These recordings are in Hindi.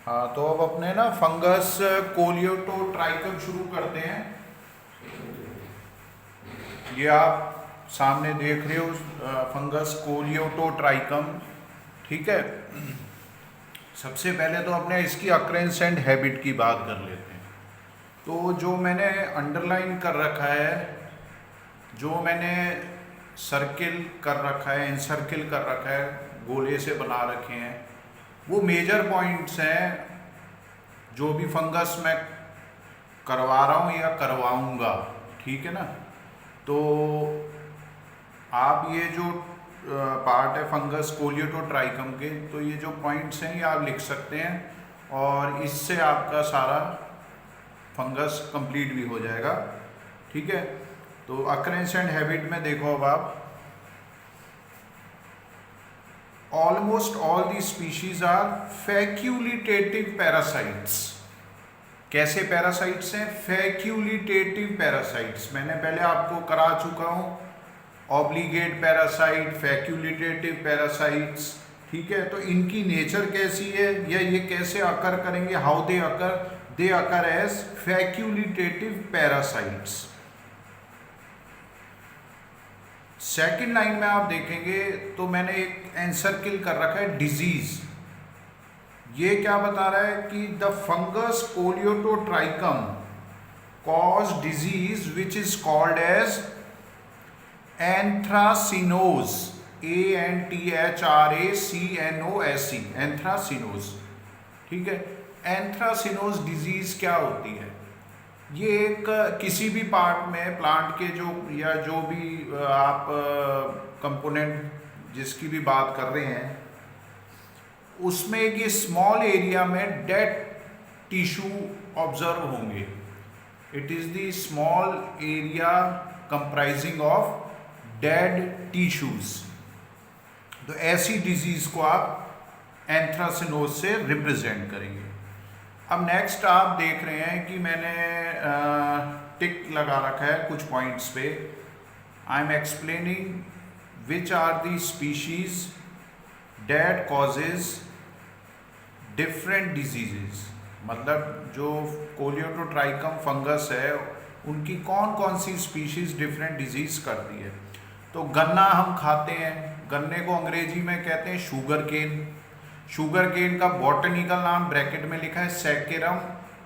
हाँ, तो अब अपने ना फंगस कोलियोटोट्राइकम शुरू करते हैं। ये आप सामने देख रहे हो फंगस कोलियोटोट्राइकम। ठीक है। सबसे पहले तो अपने इसकी अक्रेंस एंड हैबिट की बात कर लेते हैं। तो जो मैंने अंडरलाइन कर रखा है, जो मैंने सर्किल कर रखा है, इनसर्किल कर रखा है, गोले से बना रखे हैं, वो मेजर पॉइंट्स हैं जो भी फंगस मैं करवा रहा हूँ या करवाऊँगा। ठीक है ना। तो आप ये जो पार्ट है फंगस कोलियोटोट्राइकम के, तो ये जो पॉइंट्स हैं ये आप लिख सकते हैं और इससे आपका सारा फंगस कंप्लीट भी हो जाएगा। ठीक है। तो अकरेंस एंड हैबिट में देखो, अब आप almost all the species are facultative parasites. कैसे पैरासाइट्स हैं? Facultative parasites. मैंने पहले आपको करा चुका हूं, ऑब्लिगेट पैरासाइट, फैक्यूलिटेटिव पैरासाइट्स। ठीक है। तो इनकी नेचर कैसी है या ये कैसे अकर करेंगे, how they occur as facultative parasites. Second line में आप देखेंगे तो मैंने एक एनसर्किल कर रखा है डिजीज। ये क्या बता रहा है कि the fungus colletotrichum cause disease which is called as anthracnose, ANTHRACNOSE, anthracnose. ठीक है। एंथ्रासिनोज डिजीज क्या होती है? ये एक किसी भी पार्ट में प्लांट के जो या जो भी आप कंपोनेंट जिसकी भी बात कर रहे हैं, उसमें ये स्मॉल एरिया में डेड टिश्यू ऑब्जर्व होंगे। It is the small area comprising of dead tissues. तो ऐसी डिजीज को आप एंथ्रासिनोज से रिप्रेजेंट करेंगे। अब नेक्स्ट आप देख रहे हैं कि मैंने टिक लगा रखा है कुछ पॉइंट्स पे। I am explaining which are the species that causes different diseases. मतलब जो कोलियोटोट्राइकम फंगस है उनकी कौन कौन सी स्पीशीज डिफरेंट डिजीज करती है। तो गन्ना हम खाते हैं, गन्ने को अंग्रेजी में कहते हैं शुगर केन। शुगर केन का बॉटनिकल नाम ब्रैकेट में लिखा है सैकेरम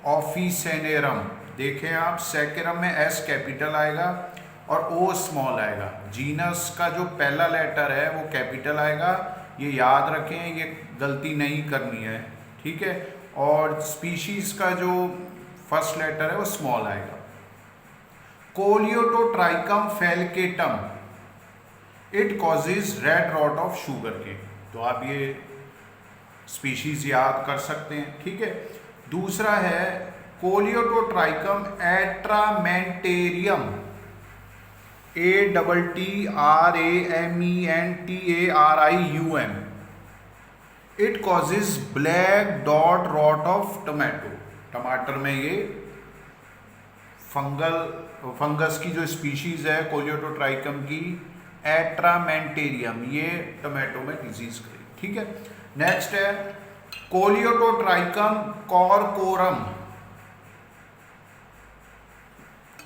ऑफिसेनेरम। देखें आप, सैकेरम में एस कैपिटल आएगा और ओ स्मॉल आएगा। जीनस का जो पहला लेटर है वो कैपिटल आएगा, ये याद रखें, ये गलती नहीं करनी है। ठीक है। और स्पीशीज का जो फर्स्ट लेटर है वो स्मॉल आएगा। Colletotrichum falcatum, it causes red rot of sugarcane. तो आप ये स्पीशीज याद कर सकते हैं। ठीक है। दूसरा है Colletotrichum atramentarium, ATTRAMENTARIUM। It causes black dot rot of tomato. टमाटर में ये फंगस की जो स्पीशीज है कोलियोटोट्राइकम की एट्रामेंटेरियम, ये टमाटो में डिजीज करेगी। ठीक है। नेक्स्ट है colletotrichum corchorum,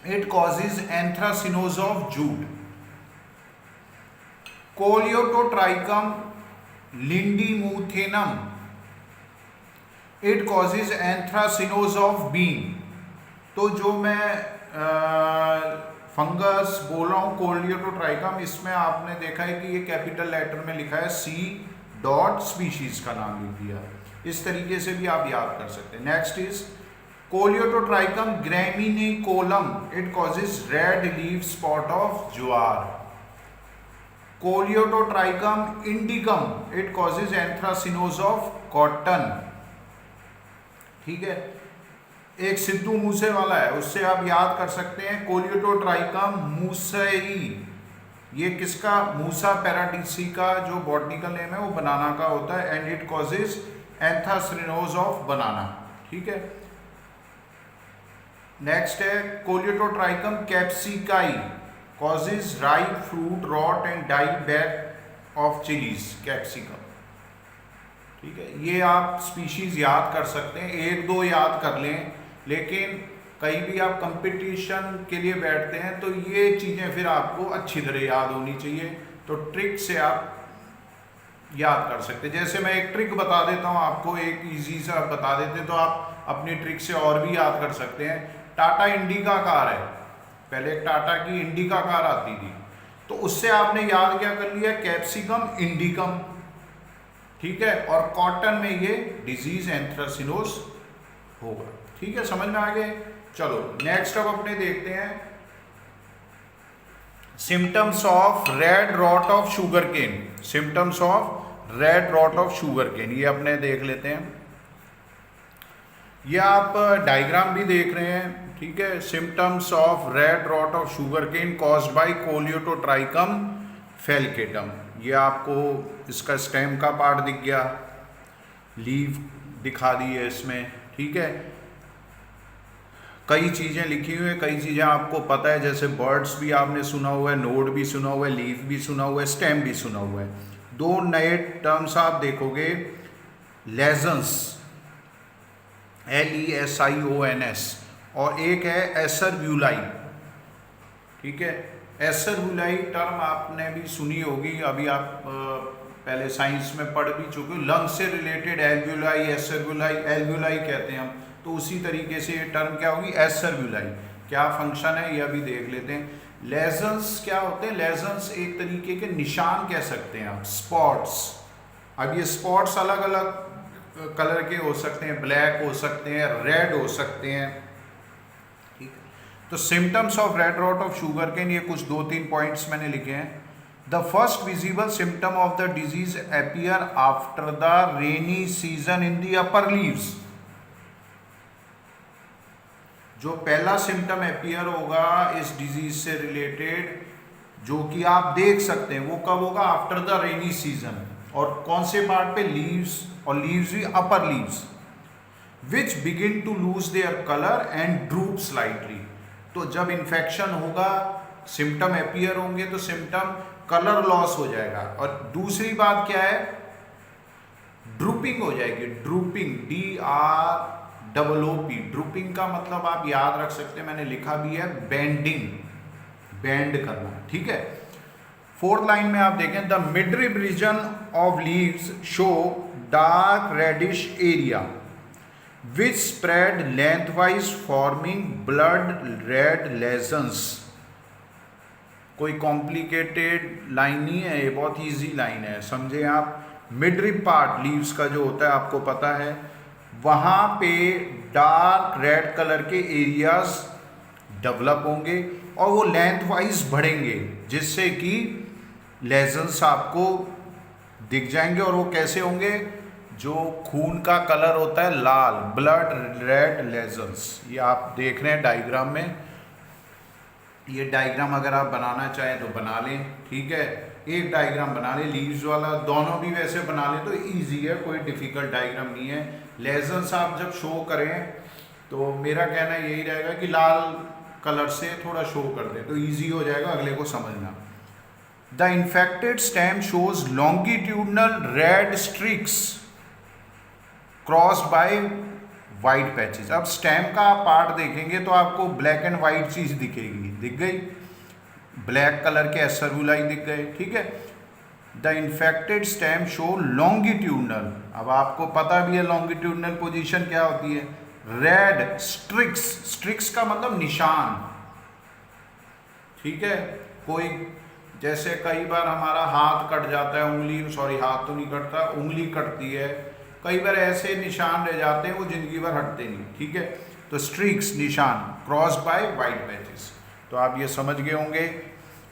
it causes anthracnose of jute. Colletotrichum lindemuthianum, it causes anthracnose of bean. तो जो मैं फंगस बोल रहा हूँ कोलियोटोट्राइकम, इसमें आपने देखा है कि ये कैपिटल लेटर में लिखा है सी डॉट स्पीशीज का नाम लिख दिया। इस तरीके से भी आप याद कर सकते हैं। Next is colletotrichum graminicola, it causes red leaf spot of jowar. Colletotrichum indicum, it causes anthracnose of cotton. ठीक है। एक सिद्धू मूसे वाला है, उससे आप याद कर सकते हैं कोलियोटोट्राइकम मूसई। ये किसका? मूसा पैराडिसी का जो बॉटनिकल नेम है वो बनाना का होता है। And it causes anthracnose of banana. ठीक है। नेक्स्ट है colletotrichum capsici, causes ripe fruit rot and die back of chillies, capsicum. ठीक है, ये आप स्पीशीज याद कर सकते हैं, एक दो याद कर लें, लेकिन कहीं भी आप कंपटीशन के लिए बैठते हैं तो ये चीज़ें फिर आपको अच्छी तरह याद होनी चाहिए। तो ट्रिक से आप याद कर सकते हैं। जैसे मैं एक ट्रिक बता देता हूँ आपको, एक इजी सा बता देते हैं तो आप अपनी ट्रिक से और भी याद कर सकते हैं। टाटा इंडिका कार है, पहले एक टाटा की इंडिका कार आती थी, तो उससे आपने याद क्या कर लिया, कैप्सिकम इंडिकम, ठीक है, और कॉटन में ये डिजीज एंथ्रासिनोस होगा। ठीक है, समझ में आ गए। चलो नेक्स्ट अब अपने देखते हैं symptoms of red rot of sugarcane. Symptoms of red rot of sugarcane ये अपने देख लेते हैं। ये आप डायग्राम भी देख रहे हैं, ठीक है। Symptoms of red rot of sugarcane caused by colletotrichum falcatum. ये आपको इसका स्टेम का पार्ट दिख गया, लीव दिखा दी है इसमें, ठीक है। कई चीज़ें लिखी हुई हैं, कई चीज़ें आपको पता है, जैसे बर्ड्स भी आपने सुना हुआ है, नोड भी सुना हुआ है, लीफ भी सुना हुआ है, स्टेम भी सुना हुआ है। दो नए टर्म्स आप देखोगे, लेजन्स LESIONS और एक है एसरब्यूलाई, ठीक है। एसरब्यूलाई टर्म आपने भी सुनी होगी, अभी आप पहले साइंस में पढ़ भी चुके हो। लंग से रिलेटेड एल्व्यूलाई, एसरब्यूलाई, एल्व्यूलाई कहते हैं हम, तो उसी तरीके से ये टर्म क्या होगी, एसरब्यूलाई। क्या फंक्शन है ये अभी देख लेते हैं। लेजन्स क्या होते हैं, लेजन्स एक तरीके के निशान कह सकते हैं आप, स्पॉट्स। अब ये स्पॉट्स अलग अलग कलर के हो सकते हैं, ब्लैक हो सकते हैं, रेड हो सकते हैं, ठीक है। तो symptoms of red rot of sugarcane, ये कुछ 2-3 पॉइंट्स मैंने लिखे हैं। The first visible symptom of the disease appear after the rainy season in the upper leaves. जो पहला सिम्टम अपीयर होगा इस डिजीज से रिलेटेड, जो कि आप देख सकते हैं, वो कब होगा, आफ्टर द रेनी सीजन। और कौन से पार्ट पे, लीव्स, और लीव्स भी upper leaves, which begin to lose their colour and droop slightly. तो जब इन्फेक्शन होगा, सिम्टम अपीयर होंगे तो सिम्टम कलर लॉस हो जाएगा। और दूसरी बात क्या है, ड्रूपिंग हो जाएगी, ड्रूपिंग, DROOP। ड्रूपिंग का मतलब आप याद रख सकते हैं, मैंने लिखा भी है, बेंडिंग, बेंड करना, ठीक है। फोर्थ लाइन में आप देखें, the midrib region of leaves show dark reddish area which spread lengthwise forming blood red lesions. कोई कॉम्प्लिकेटेड लाइन नहीं है, ये बहुत इजी लाइन है, समझे आप। मिडरिब पार्ट लीव्स का जो होता है आपको पता है, वहाँ पे डार्क रेड कलर के एरियाज डेवलप होंगे और वो लेंथ वाइज बढ़ेंगे, जिससे कि लेजन्स आपको दिख जाएंगे। और वो कैसे होंगे, जो खून का कलर होता है लाल, ब्लड रेड लेजन्स। ये आप देख रहे हैं डायग्राम में, ये डायग्राम अगर आप बनाना चाहें तो बना लें, ठीक है। एक डायग्राम बना लें लीव्स वाला, दोनों भी वैसे बना लें तो इजी है, कोई डिफिकल्ट डायग्राम नहीं है। लेजन्स आप जब शो करें तो मेरा कहना यही रहेगा कि लाल कलर से थोड़ा शो कर दें तो इजी हो जाएगा अगले को समझना। The infected stem shows longitudinal red streaks crossed by white patches. अब स्टेम का आप पार्ट देखेंगे तो आपको ब्लैक एंड वाइट चीज दिखेगी, दिख गई, ब्लैक कलर के एसरब्यूलाई दिख गए, ठीक है। The infected stem show longitudinal, अब आपको पता भी है लॉन्गिट्यूडनल पोजीशन क्या होती है, रेड स्ट्रिक्स। स्ट्रिक्स का मतलब निशान, ठीक है। कोई जैसे कई बार हमारा हाथ कट जाता है, उंगली, सॉरी हाथ तो नहीं कटता, उंगली कटती है, कई बार ऐसे निशान रह जाते हैं वो जिंदगी भर हटते नहीं, ठीक है। तो स्ट्रिक्स निशान, क्रॉस्ड बाय वाइट पैचेस, तो आप ये समझ गए होंगे।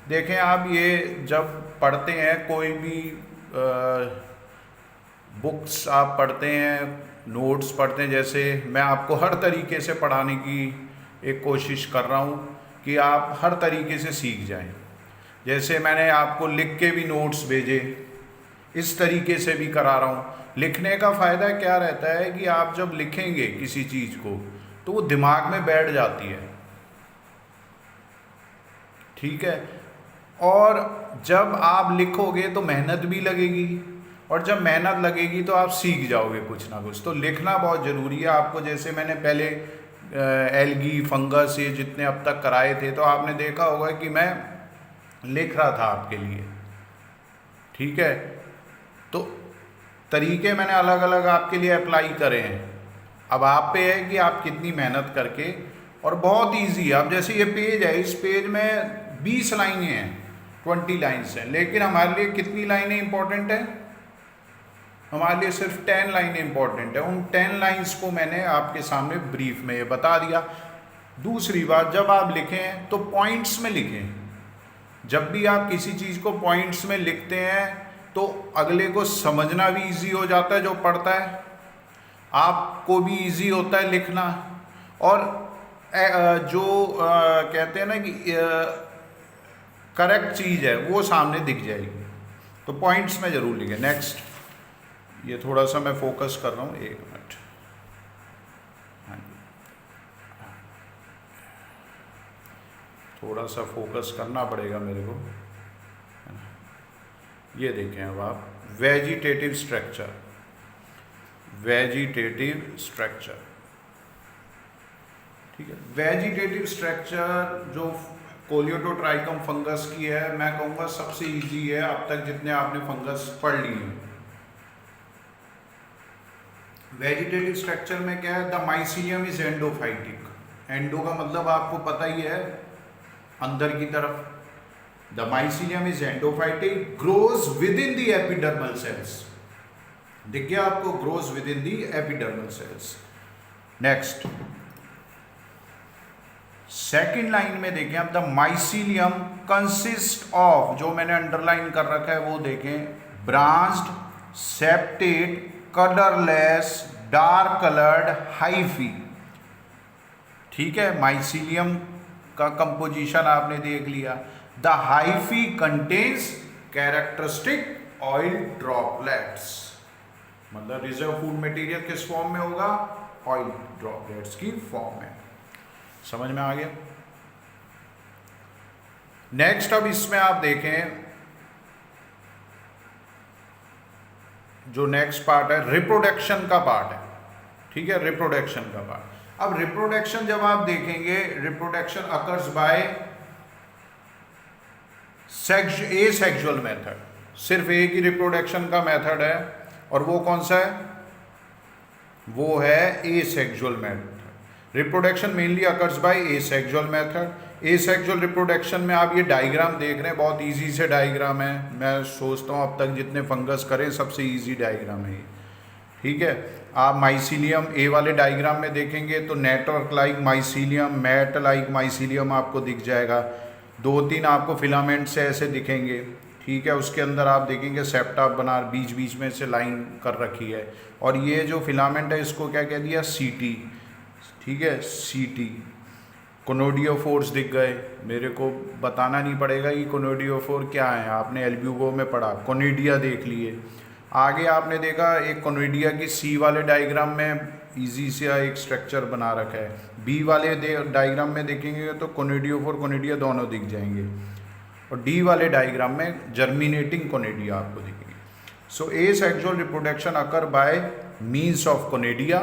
देखें आप, ये जब पढ़ते हैं कोई भी बुक्स आप पढ़ते हैं, नोट्स पढ़ते हैं, जैसे मैं आपको हर तरीके से पढ़ाने की एक कोशिश कर रहा हूँ कि आप हर तरीके से सीख जाएं। जैसे मैंने आपको लिख के भी नोट्स भेजे, इस तरीके से भी करा रहा हूँ। लिखने का फ़ायदा क्या रहता है कि आप जब लिखेंगे किसी चीज़ को तो वो दिमाग में बैठ जाती है, ठीक है। और जब आप लिखोगे तो मेहनत भी लगेगी, और जब मेहनत लगेगी तो आप सीख जाओगे कुछ ना कुछ। तो लिखना बहुत ज़रूरी है आपको। जैसे मैंने पहले एल्गी, फंगस, ये जितने अब तक कराए थे, तो आपने देखा होगा कि मैं लिख रहा था आपके लिए, ठीक है। तो तरीके मैंने अलग अलग आपके लिए अप्लाई करे हैं। अब आप पे है कि आप कितनी मेहनत करके, और बहुत इजी है। अब जैसे ये पेज है, इस पेज में 20 लाइनें हैं, 20 लाइन्स हैं, लेकिन हमारे लिए कितनी लाइनें इंपॉर्टेंट है? हमारे लिए सिर्फ 10 लाइनें इंपॉर्टेंट है। उन 10 लाइन्स को मैंने आपके सामने ब्रीफ में ये बता दिया। दूसरी बात, जब आप लिखें तो पॉइंट्स में लिखें। जब भी आप किसी चीज़ को पॉइंट्स में लिखते हैं तो अगले को समझना भी इजी हो जाता है, जो पढ़ता है, आपको भी इजी होता है लिखना, और जो कहते हैं ना कि करेक्ट चीज़ है वो सामने दिख जाएगी। तो पॉइंट्स में ज़रूर लिखें। नेक्स्ट, ये थोड़ा सा मैं फोकस कर रहा हूँ, 1 मिनट। हाँ जी, थोड़ा सा फोकस करना पड़ेगा मेरे को। ये देखें अब आप, वेजिटेटिव स्ट्रक्चर, वेजिटेटिव स्ट्रक्चर, ठीक है। वेजिटेटिव स्ट्रक्चर जो कोलियोडोट्राइकम फंगस की है, मैं कहूँगा सबसे इजी है अब तक जितने आपने फंगस पढ़ ली हैं। वेजिटेटिव स्ट्रक्चर में क्या है? The mycelium is endophytic. Endo का मतलब आपको पता ही है, अंदर की तरफ। The mycelium is endophytic, grows with in the epidermal cells. दिख गया आपको? Grows with in the epidermal cells. Next, second line में देखें आप, द माइसीलियम कंसिस्ट ऑफ, जो मैंने अंडरलाइन कर रखा है वो देखें, branched, septate, colourless, dark coloured hyphae. ठीक है, माइसीलियम का कंपोजिशन आपने देख लिया। The hyphae contains characteristic oil droplets, मतलब रिजर्व फूड मटेरियल किस फॉर्म में होगा? ऑयल ड्रॉपलेट्स की फॉर्म में। समझ में आ गया? नेक्स्ट, अब इसमें आप देखें जो नेक्स्ट पार्ट है, रिप्रोडक्शन का पार्ट है। ठीक है, रिप्रोडक्शन का पार्ट। अब रिप्रोडक्शन जब आप देखेंगे, reproduction occurs by asexual method. सिर्फ एक ही रिप्रोडक्शन का मेथड है, और वो कौन सा है? वो है asexual method. Reproduction mainly occurs by asexual method. Asexual reproduction में आप ये डायग्राम देख रहे हैं, बहुत इजी से डायग्राम है। मैं सोचता हूँ अब तक जितने फंगस करें सबसे इजी डायग्राम है ये। ठीक है, आप माइसीलियम ए वाले डायग्राम में देखेंगे तो network like mycelium, mat like mycelium आपको दिख जाएगा। 2-3 आपको फिलामेंट से ऐसे दिखेंगे। ठीक है, उसके अंदर आप देखेंगे सेप्टा बना बीच बीच में से लाइन कर रखी है, और ये जो फिलामेंट है इसको क्या कह दिया? सीटी। ठीक है, सीटी। कोनोडियोफोर्स दिख गए, मेरे को बताना नहीं पड़ेगा कि कोनोडियोफोर क्या है, आपने एल्ब्यूगो में पढ़ा। कोनिडिया देख लिए। आगे आपने देखा एक कोनिडिया की सी वाले डायग्राम में इजी से एक स्ट्रक्चर बना रखा है। बी वाले डायग्राम में देखेंगे तो कोनिडियोफोर, कोनिडिया दोनों दिख जाएंगे, और डी वाले डायग्राम में जर्मिनेटिंग कोनिडिया आपको दिखेंगे। So asexual reproduction occur by means of conidia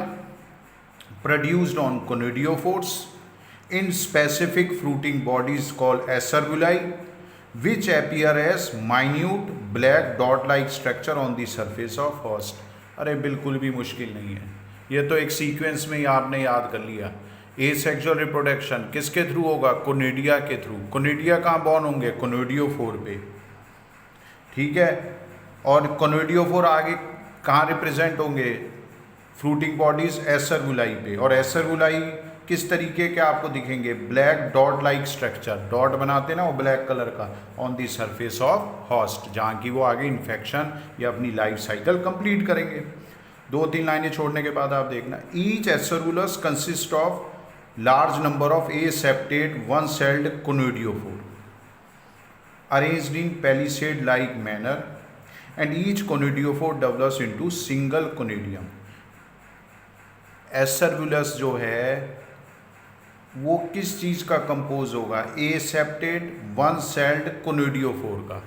produced on conidiophores in specific fruiting bodies called acervuli, which appear as minute black dot-like structure on the surface of host। अरे बिल्कुल भी मुश्किल नहीं है, ये तो एक सीक्वेंस में ही आपने याद कर लिया। एसेक्सुअल रिप्रोडक्शन किसके थ्रू होगा? कोनिडिया के थ्रू। कोनिडिया कहाँ बॉर्न होंगे? कोनिडियोफोर पे। ठीक है, और कोनिडियोफोर आगे कहाँ रिप्रेजेंट होंगे? फ्रूटिंग बॉडीज एसेर्वुलाई पे। और एसेर्वुलाई किस तरीके के आपको दिखेंगे? Black dot like structure, dot बनाते ना वो ब्लैक कलर का, on the surface of host, जहाँ की वो आगे इन्फेक्शन या अपनी लाइफ साइकिल कंप्लीट करेंगे। 2-3 लाइनें छोड़ने के बाद आप देखना, each acervulus consist of large number of aseptate one celled conidiophore arranged in palisade like manner, and each conidiophore develops into single conidium. Acervulus जो है वो किस चीज़ का कंपोज होगा? एसेप्टेड वन सेल्ड कोनिडियोफोर का।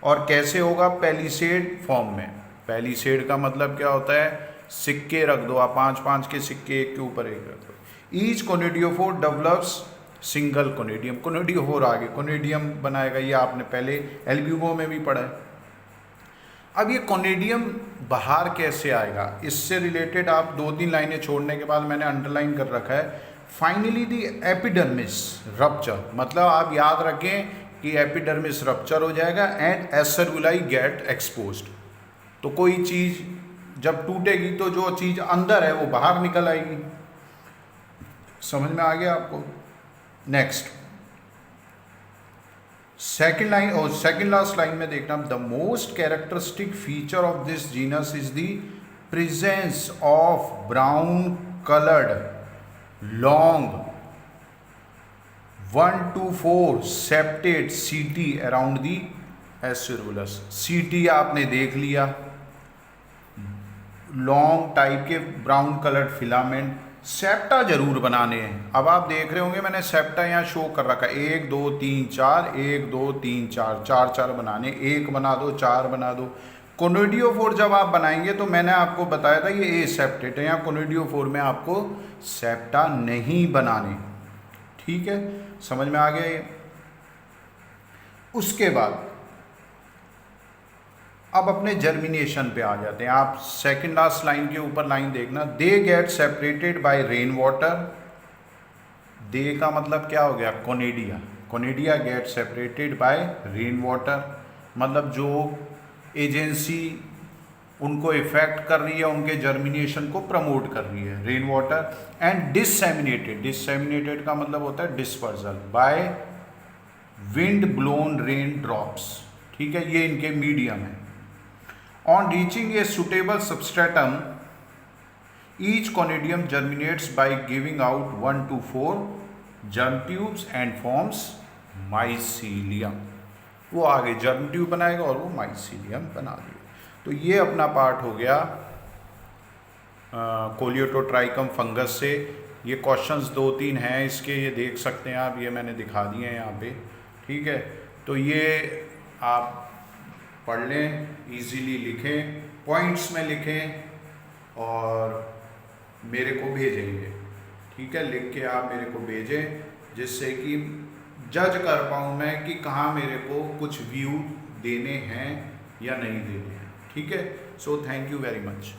और कैसे होगा? पैलिसेड फॉर्म में। पैलिसेड का मतलब क्या होता है, सिक्के रख दो आप, 5-5 के सिक्के एक के ऊपर एक रख दो। Each conidiophore develops single conidium, conidiophore आगे कोनिडियम बनाएगा, ये आपने पहले एल्ब्यूमो में भी पढ़ा है। अब ये कोनिडियम बाहर कैसे आएगा, इससे रिलेटेड आप 2-3 लाइनें छोड़ने के बाद मैंने अंडरलाइन कर रखा है, फाइनली दी एपिडर्मिस रप्चर, मतलब आप याद रखें कि एपिडर्मिस रप्चर हो जाएगा एंड एसेरुलाई गेट एक्सपोज्ड। तो कोई चीज़ जब टूटेगी तो जो चीज़ अंदर है वो बाहर निकल आएगी। समझ में आ गया आपको? नेक्स्ट सेकेंड लाइन और सेकेंड लास्ट लाइन में देखना, the most characteristic feature of this genus is the presence of brown coloured long 1 to 4 septate सीटी अराउंड दी एसिरुलस। सीटी आपने देख लिया, लॉन्ग टाइप के ब्राउन कलर्ड फिलामेंट, सेप्टा जरूर बनाने हैं। अब आप देख रहे होंगे मैंने सेप्टा यहाँ शो कर रखा है, 1 2 3 4, 1 2 3 4, 4 बनाने, 1 बना दो, 4 बना दो। कोनिडियोफोर जब आप बनाएंगे तो मैंने आपको बताया था ये ए सेप्टेट है, यहाँ कोनिडियोफोर में आपको सेप्टा नहीं बनाने, ठीक है, समझ में आ गया ये। उसके बाद अब अपने जर्मिनेशन पे आ जाते हैं। आप सेकंड लास्ट लाइन के ऊपर लाइन देखना, they get separated by rain water. They का मतलब क्या हो गया, conidia, conidia get separated by rain water, मतलब जो एजेंसी उनको इफेक्ट कर रही है, उनके जर्मिनेशन को प्रमोट कर रही है, रेन वाटर। एंड डिससेमिनेटेड, डिससेमिनेटेड का मतलब होता है dispersal by wind blown rain drops, ठीक है, ये इनके मीडियम है। On reaching a suitable substratum, each conidium germinates by giving out 1 to 4 germ tubes and forms mycelium। वो आगे germ tube बनाएगा और वो mycelium बना देगा। तो ये अपना पार्ट हो गया कोलियोटोट्राइकम फंगस से। ये क्वेश्चंस 2-3 हैं इसके, ये देख सकते हैं आप, ये मैंने दिखा दिए हैं यहाँ पे, ठीक है। तो ये आप पढ़ लें, इजीली लिखें, पॉइंट्स में लिखें और मेरे को भेजेंगे, ठीक है, लिख के आप मेरे को भेजें, जिससे कि जज कर पाऊँ मैं कि कहाँ मेरे को कुछ व्यू देने हैं या नहीं देने हैं, ठीक है। So thank you very much.